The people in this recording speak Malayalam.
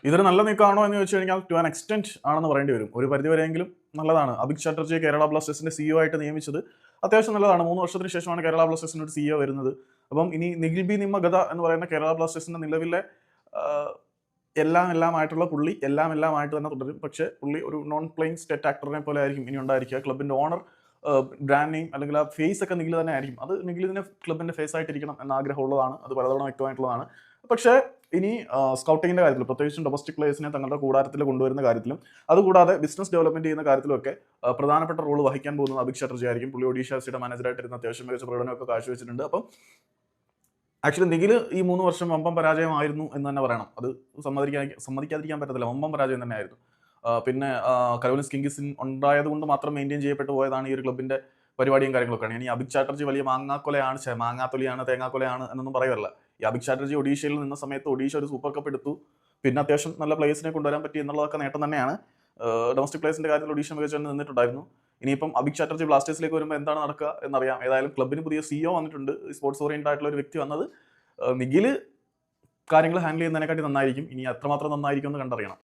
ഇതൊരു നല്ല നീക്കമാണോ എന്ന് ചോദിച്ചു കഴിഞ്ഞാൽ ടു ആൻ എക്സ്റ്റെന്റ് ആണെന്ന് പറയേണ്ടി വരും. ഒരു പരിധിവരെയെങ്കിലും നല്ലതാണ്. അഭിക് ചാറ്റർജിയെ കേരള ബ്ലാസ്റ്റേഴ്സിന്റെ സിഇഒ ആയിട്ട് നിയമിച്ചത് അത്യാവശ്യം നല്ലതാണ്. 3 വർഷത്തിന് ശേഷമാണ് കേരള ബ്ലാസ്റ്റേഴ്സിന് ഒരു സിഇഒ വരുന്നത്. അപ്പം ഇനി നിഖിൽ ബി നിമ്മഗത എന്ന് പറയുന്ന കേരള ബ്ലാസ്റ്റേഴ്സിന്റെ നിലവിലെ എല്ലാമായിട്ടുള്ള പുള്ളി എല്ലാമായിട്ട് തന്നെ തുടരും. പക്ഷേ പുള്ളി ഒരു നോൺ പ്ലേയിങ് സ്റ്റേറ്റ് ആക്ടറിനെ പോലെ ആയിരിക്കും ഇനി ഉണ്ടായിരിക്കുക. ക്ലബിന്റെ ഓണർ, ബ്രാൻഡ് നെയിം അല്ലെങ്കിൽ ആ ഫേസ് ഒക്കെ നിഖിൽ തന്നെ ആയിരിക്കും. അത് നിഖിലിനെ ക്ലബിന്റെ ഫേസ് ആയിട്ടിരിക്കണം എന്ന ആഗ്രഹമുള്ളതാണ്. അത് പലതവണ വ്യക്തമായിട്ടുള്ളതാണ്. പക്ഷേ ഇനി സ്കൗട്ടിങ്ങിന്റെ കാര്യത്തിൽ, പ്രത്യേകിച്ചും ഡൊമസ്റ്റിക് പ്ലേയേഴ്സിനെ തങ്ങളുടെ കൂടാരത്തിൽ കൊണ്ടുവരുന്ന കാര്യത്തിലും അതുകൂടാതെ ബിസിനസ് ഡെവലപ്മെന്റ് ചെയ്യുന്ന കാര്യത്തിലൊക്കെ പ്രധാനപ്പെട്ട റോൾ വഹിക്കാൻ പോകുന്നത് അഭിക് ചാറ്റർജി ആയിരിക്കും. പുള്ളി ഒഡീഷ എഫ്സിയുടെ മാനേജറായിട്ടിരുന്ന അത്യാവശ്യം മികച്ച പ്രകടനമൊക്കെ കാഴ്ചവെച്ചിട്ടുണ്ട്. അപ്പം ആക്ച്വലി നിഖിൽ ഈ 3 വർഷം വമ്പം പരാജയമായിരുന്നു എന്ന് തന്നെ പറയണം. അത് സമ്മതിക്കാതിരിക്കാൻ പറ്റത്തില്ല. വമ്പം പരാജയം തന്നെയായിരുന്നു. പിന്നെ കരോലിൻസ് കിംഗ്സിൻ ഉണ്ടായത് കൊണ്ട് മാത്രം മെയിൻറ്റെയിൻ ചെയ്യപ്പെട്ടു പോയതാണ് ഈ ഒരു ക്ലബിന്റെ പരിപാടിയും കാര്യങ്ങളൊക്കെയാണ്. ഇനി അഭിക് ചാറ്റർജി വലിയ മാങ്ങാത്തൊലിയാണ് തേങ്ങാക്കൊലയാണ് എന്നൊന്നും പറയുമല്ല. ഈ അഭിക് ചാറ്റർജി ഒഡീഷയിൽ നിന്ന സമയത്ത് ഒഡീഷ ഒരു സൂപ്പർ കപ്പ് എടുത്തു. പിന്നെ അത്യാവശ്യം നല്ല പ്ലേയേഴ്സിനെ കൊണ്ടുവരാൻ പറ്റി എന്നുള്ളതൊക്കെ നേട്ടം തന്നെയാണ്. ഡൊമസ്റ്റിക് പ്ലേയേഴ്സിന്റെ കാര്യത്തിൽ ഒഡീഷ മികച്ച നിന്നിട്ടുണ്ടായിരുന്നു. ഇനിയിപ്പം അഭിക് ചാറ്റർജി ബ്ലാസ്റ്റേഴ്സിലേക്ക് വരുമ്പോൾ എന്താണ് നടക്കുക എന്നറിയാം. ഏതായാലും ക്ലബിന് പുതിയ സിഇഒ വന്നിട്ടുണ്ട്. സ്പോർട്സ് ഓറിയന്റഡ് ആയിട്ടുള്ള ഒരു വ്യക്തി വന്നത്. നിഖിൽ കാര്യങ്ങൾ ഹാൻഡിൽ ചെയ്യുന്നതിനെക്കാട്ടി നന്നായിരിക്കും. ഇനി എത്രമാത്രം നന്നായിരിക്കും എന്ന് കണ്ടറിയണം.